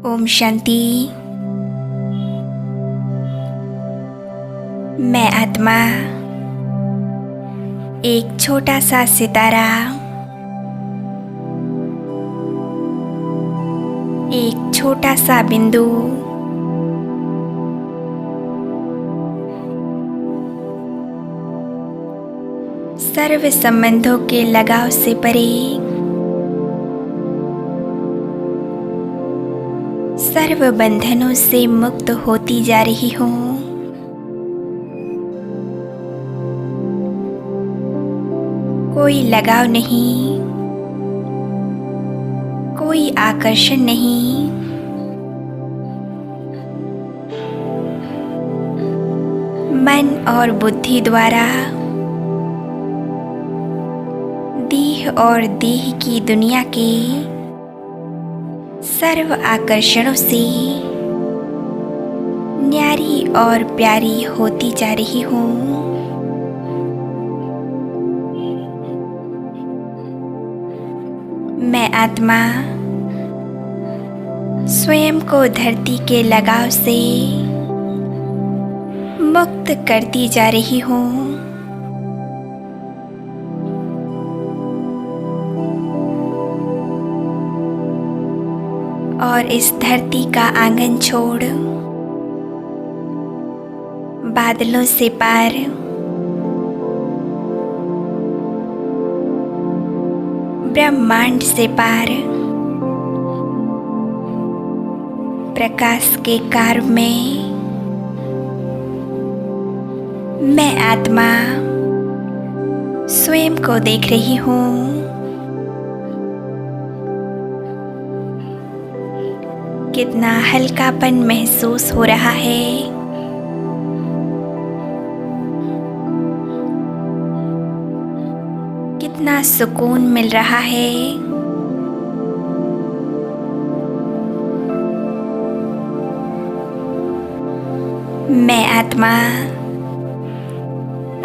ओम शांति। मैं आत्मा एक छोटा सा सितारा, एक छोटा सा बिंदु, सर्व संबंधों के लगाव से परे, सर्व बंधनों से मुक्त होती जा रही हूँ। कोई लगाव नहीं, कोई आकर्षण नहीं, मन और बुद्धि द्वारा देह और देह की दुनिया के सर्व आकर्षणों से न्यारी और प्यारी होती जा रही हूँ। मैं आत्मा स्वयं को धरती के लगाव से मुक्त करती जा रही हूँ। और इस धरती का आंगन छोड़ बादलों से पार ब्रह्मांड से पार प्रकाश के कार्य में मैं आत्मा स्वयं को देख रही हूँ। कितना हल्कापन महसूस हो रहा है। कितना सुकून मिल रहा है। मैं आत्मा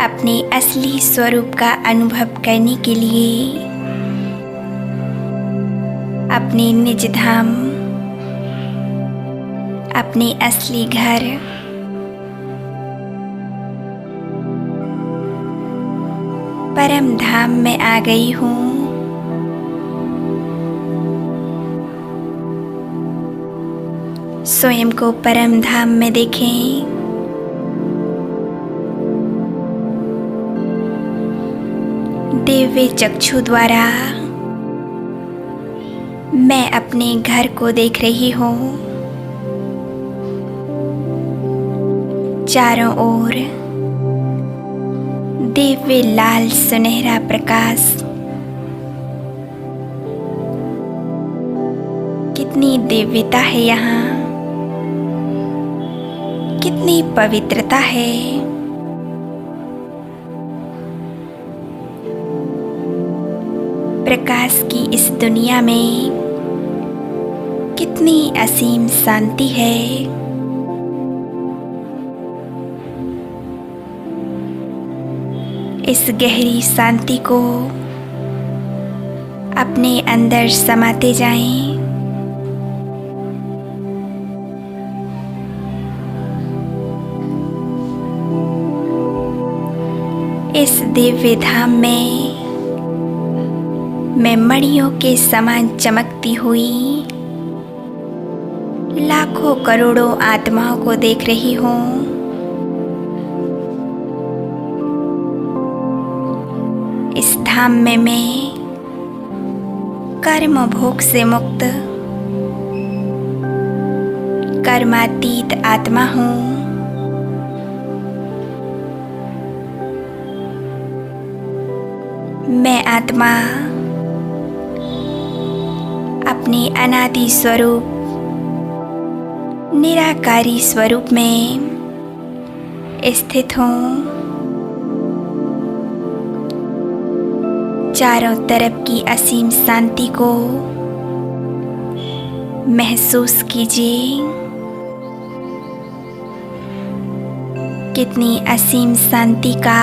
अपने असली स्वरूप का अनुभव करने के लिए अपने निज धाम, अपने असली घर परम धाम में आ गई हूँ। स्वयं को परम धाम में देखें। दिव्य चक्षु द्वारा मैं अपने घर को देख रही हूँ। चारों ओर दिव्य लाल सुनहरा प्रकाश। कितनी दिव्यता है यहाँ, कितनी पवित्रता है। प्रकाश की इस दुनिया में कितनी असीम शांति है। इस गहरी शांति को अपने अंदर समाते जाएं। इस दिव्य धाम में मैं मणियों के समान चमकती हुई लाखों करोड़ों आत्माओं को देख रही हूँ। इस धाम में मैं कर्म भोग से मुक्त कर्मातीत आत्मा हूँ। मैं आत्मा अपने अनादि स्वरूप निराकारी स्वरूप में स्थित हूँ। चारों तरफ की असीम शांति को महसूस कीजिए। कितनी असीम शांति का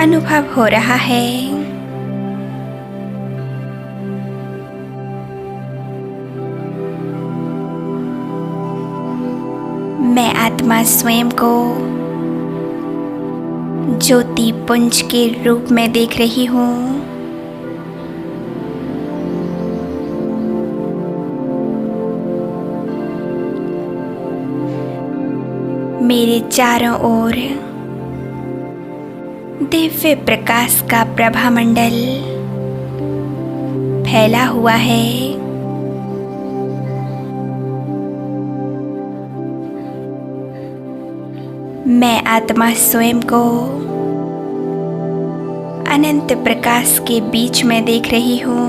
अनुभव हो रहा है। आत्मा स्वयं को ज्योति पुंज के रूप में देख रही हूँ। मेरे चारों ओर दिव्य प्रकाश का प्रभामंडल फैला हुआ है। मैं आत्मा स्वयं को अनंत प्रकाश के बीच में देख रही हूँ।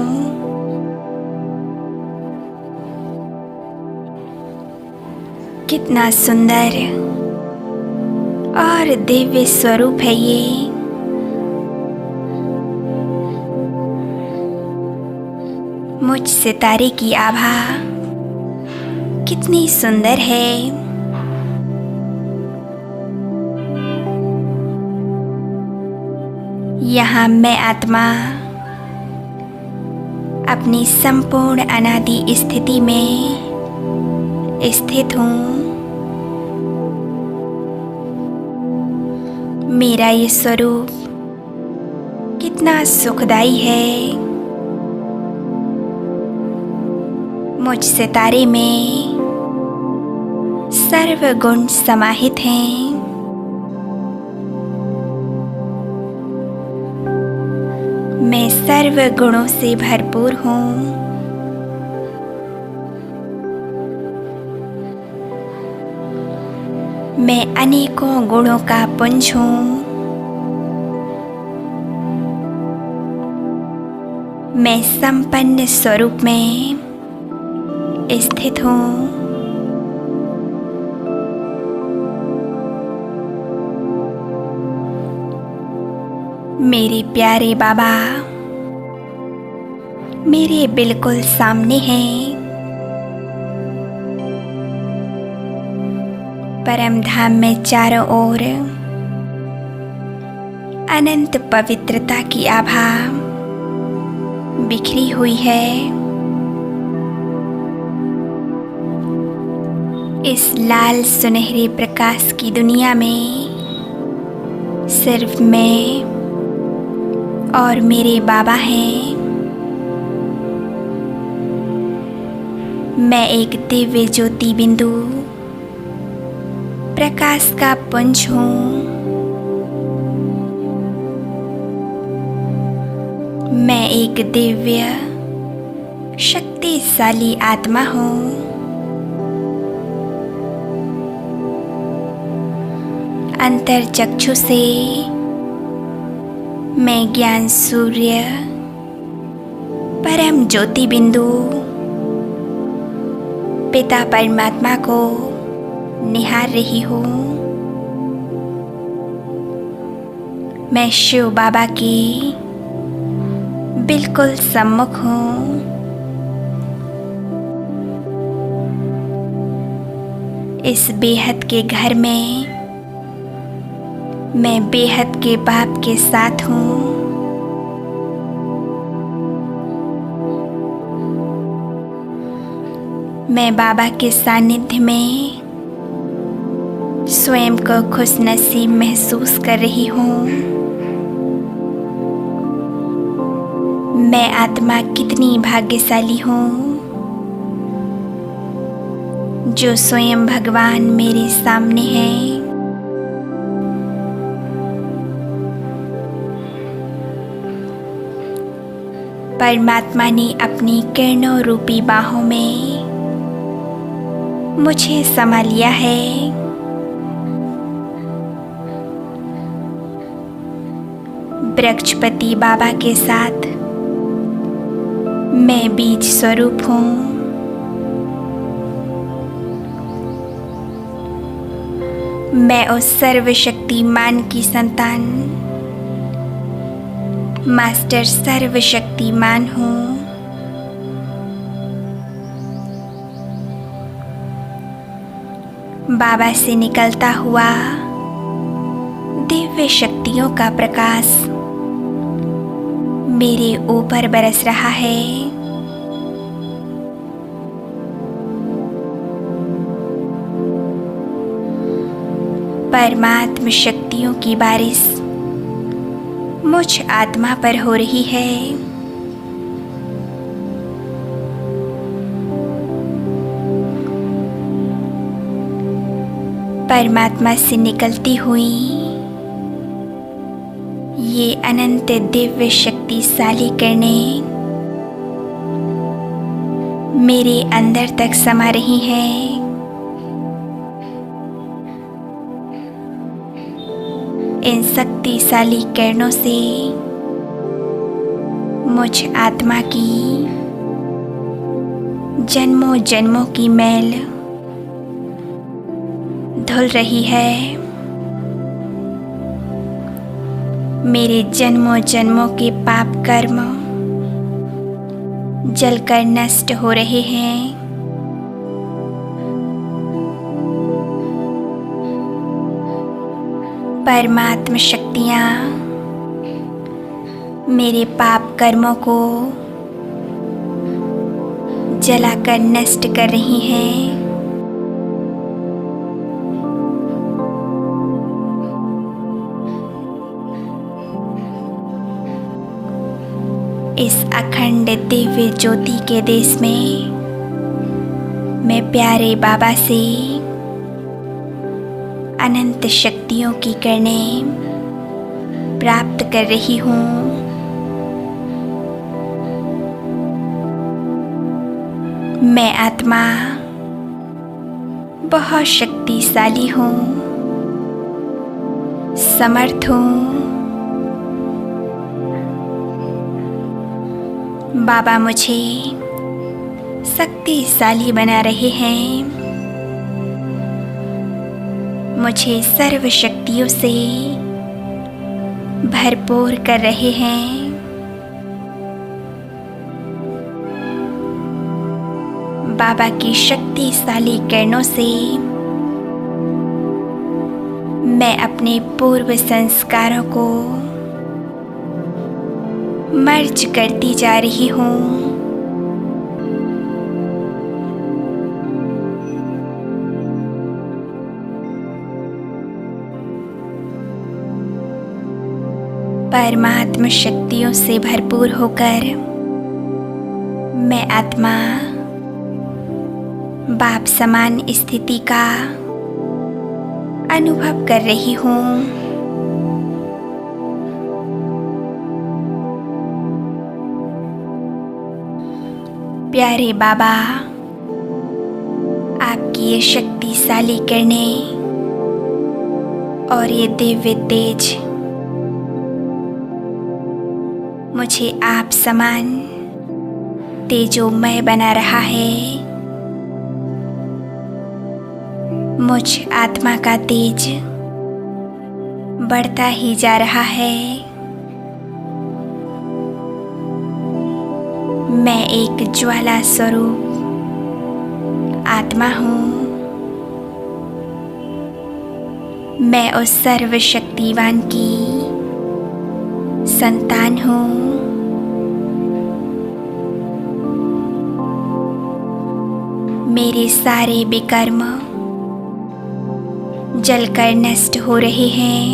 कितना सुंदर और दिव्य स्वरूप है ये। मुझ सितारे की आभा कितनी सुंदर है। यहाँ मैं आत्मा अपनी संपूर्ण अनादि स्थिति में स्थित हूँ। मेरा ये स्वरूप कितना सुखदाई है। मुझ सितारे में सर्व गुण समाहित हैं। मैं सर्व गुणों से भरपूर हूँ। मैं अनेकों गुणों का पुंज हूँ। मैं संपन्न स्वरूप में स्थित हूँ। मेरे प्यारे बाबा मेरे बिल्कुल सामने हैं। परम धाम में चारों ओर अनंत पवित्रता की आभा बिखरी हुई है। इस लाल सुनहरे प्रकाश की दुनिया में सिर्फ मैं और मेरे बाबा हैं। मैं एक दिव्य ज्योति बिंदु प्रकाश का पुंज हूँ। मैं एक दिव्य शक्तिशाली आत्मा हूँ। अंतर चक्षु से मैं ज्ञान सूर्य परम ज्योति बिंदु पिता परमात्मा को निहार रही हूँ। मैं शिव बाबा की बिल्कुल सम्मुख हूँ। इस बेहद के घर में मैं बेहद के बाप के साथ हूँ। मैं बाबा के सानिध्य में स्वयं को खुशनसीब महसूस कर रही हूँ। मैं आत्मा कितनी भाग्यशाली हूँ जो स्वयं भगवान मेरे सामने है। परमात्मा ने अपनी किरणों रूपी बाहों में मुझे समा लिया है। वृक्षपति बाबा के साथ मैं बीज स्वरूप हूँ। मैं उस सर्वशक्तिमान की संतान मास्टर सर्वशक्तिमान हूँ। बाबा से निकलता हुआ दिव्य शक्तियों का प्रकाश मेरे ऊपर बरस रहा है। परमात्म शक्तियों की बारिश मुझ आत्मा पर हो रही है। परमात्मा से निकलती हुई ये अनंत दिव्य शक्तिशाली किरणें मेरे अंदर तक समा रही हैं। इन शक्तिशाली किरणों से मुझ आत्मा की जन्मों जन्मों की मैल धुल रही है। मेरे जन्मों जन्मों के पाप कर्म जलकर नष्ट हो रहे हैं। परमात्म शक्तियाँ मेरे पाप कर्मों को जलाकर नष्ट कर रही हैं। इस अखंड दिव्य ज्योति के देश में मैं प्यारे बाबा से अनंत शक्तियों की किरणें प्राप्त कर रही हूँ। मैं आत्मा बहुत शक्तिशाली हूँ, समर्थ हूँ। बाबा मुझे शक्तिशाली बना रहे हैं, मुझे सर्व शक्तियों से भरपूर कर रहे हैं। बाबा की शक्तिशाली किरणों से मैं अपने पूर्व संस्कारों को मर्ज करती जा रही हूँ। परमात्म शक्तियों से भरपूर होकर मैं आत्मा बाप समान स्थिति का अनुभव कर रही हूँ। प्यारे बाबा, आपकी ये शक्तिशाली किरणें और ये दिव्य तेज मुझे आप समान तेजोमय बना रहा है। मुझ आत्मा का तेज बढ़ता ही जा रहा है। मैं एक ज्वाला स्वरूप आत्मा हूँ। मैं उस सर्वशक्तिवान की संतान हूँ। मेरे सारे विकर्म जलकर नष्ट हो रहे हैं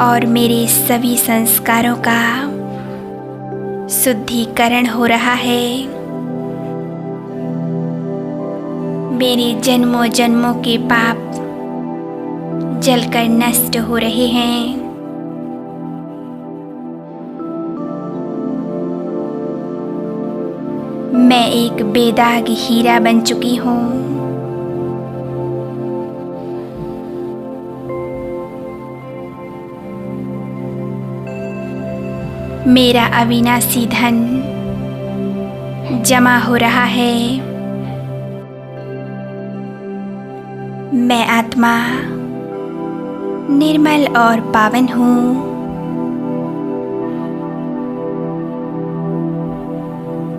और मेरे सभी संस्कारों का शुद्धिकरण हो रहा है। मेरे जन्मों जन्मों के पाप जलकर नष्ट हो रहे हैं। मैं एक बेदाग हीरा बन चुकी हूँ। मेरा अविनाशी धन जमा हो रहा है। मैं आत्मा निर्मल और पावन हूँ।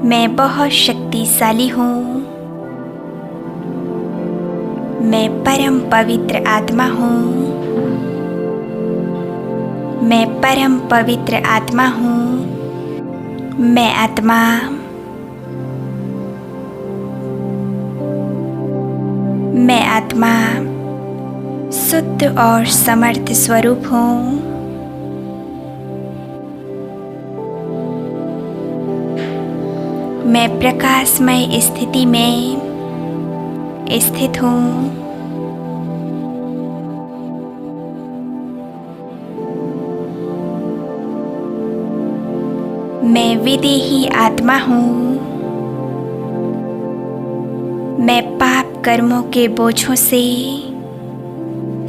मैं बहुत शक्तिशाली हूँ। मैं परम पवित्र आत्मा हूँ। मैं परम पवित्र आत्मा हूँ। मैं आत्मा शुद्ध और समर्थ स्वरूप हूँ। मैं प्रकाशमय स्थिति में स्थित हूँ। मैं विदेही आत्मा हूँ। मैं पाप कर्मों के बोझों से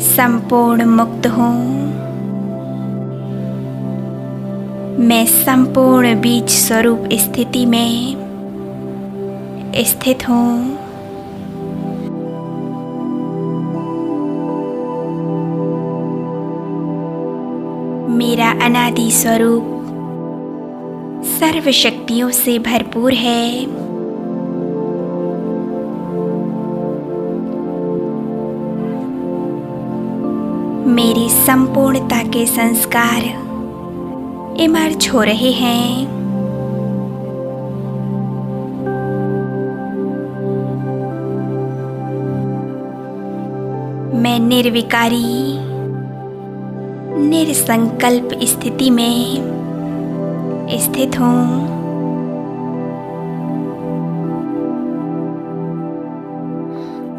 संपूर्ण मुक्त हूँ। मैं संपूर्ण बीज स्वरूप स्थिति में स्थित हूँ। मेरा अनादि स्वरूप सर्व शक्तियों से भरपूर है। मेरी संपूर्णता के संस्कार इमर्ज हो रहे हैं। मैं निर्विकारी निरसंकल्प स्थिति में स्थित हूँ।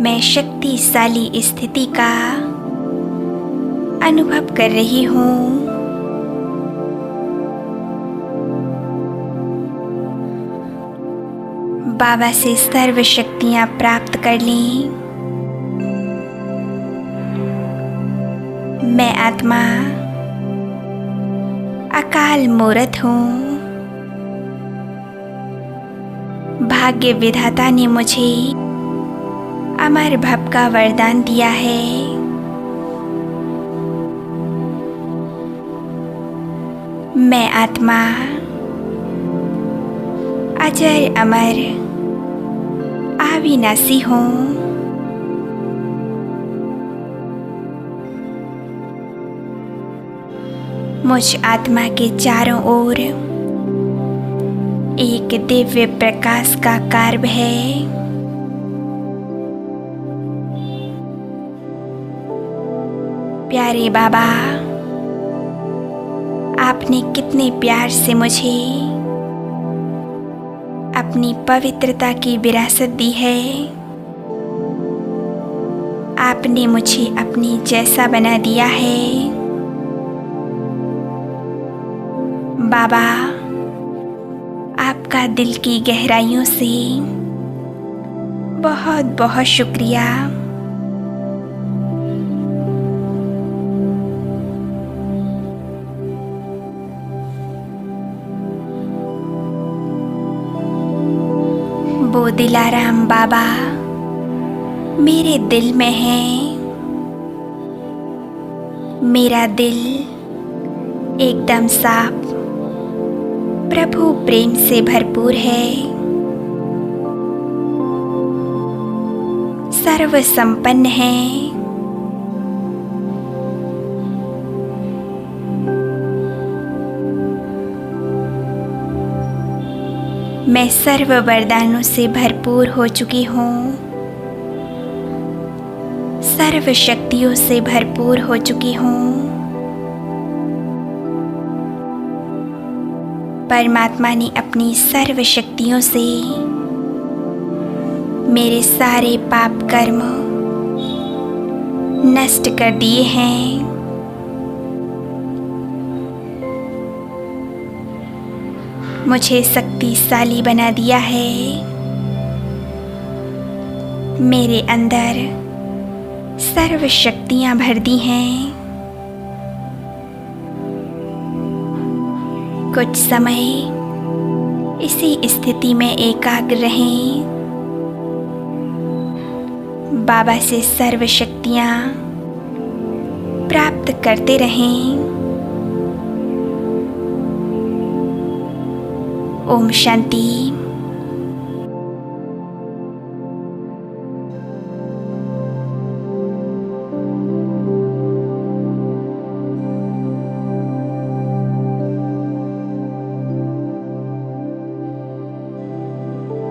मैं शक्तिशाली स्थिति का अनुभव कर रही हूँ। बाबा से सर्व शक्तियाँ प्राप्त कर लीं। मैं आत्मा अकाल मूर्त हूँ। भाग्य विधाता ने मुझे अमर भव का वरदान दिया है। मैं आत्मा अजर अमर अविनाशी हूँ। मुझ आत्मा के चारों ओर एक दिव्य प्रकाश का कार्य है। प्यारे बाबा, आपने कितने प्यार से मुझे अपनी पवित्रता की विरासत दी है। आपने मुझे अपनी जैसा बना दिया है। बाबा, आपका दिल की गहराइयों से बहुत बहुत शुक्रिया। वो दिलाराम बाबा मेरे दिल में है। मेरा दिल एकदम साफ प्रभु प्रेम से भरपूर है। सर्व संपन्न है। मैं सर्व वरदानों से भरपूर हो चुकी हूँ। सर्व शक्तियों से भरपूर हो चुकी हूँ। परमात्मा ने अपनी सर्व शक्तियों से मेरे सारे पाप कर्म नष्ट कर दिए हैं। मुझे शक्तिशाली बना दिया है। मेरे अंदर सर्व शक्तियाँ भर दी हैं। कुछ समय इसी स्थिति में एकाग्र रहें। बाबा से सर्व शक्तियाँ प्राप्त करते रहें। ओम शांति।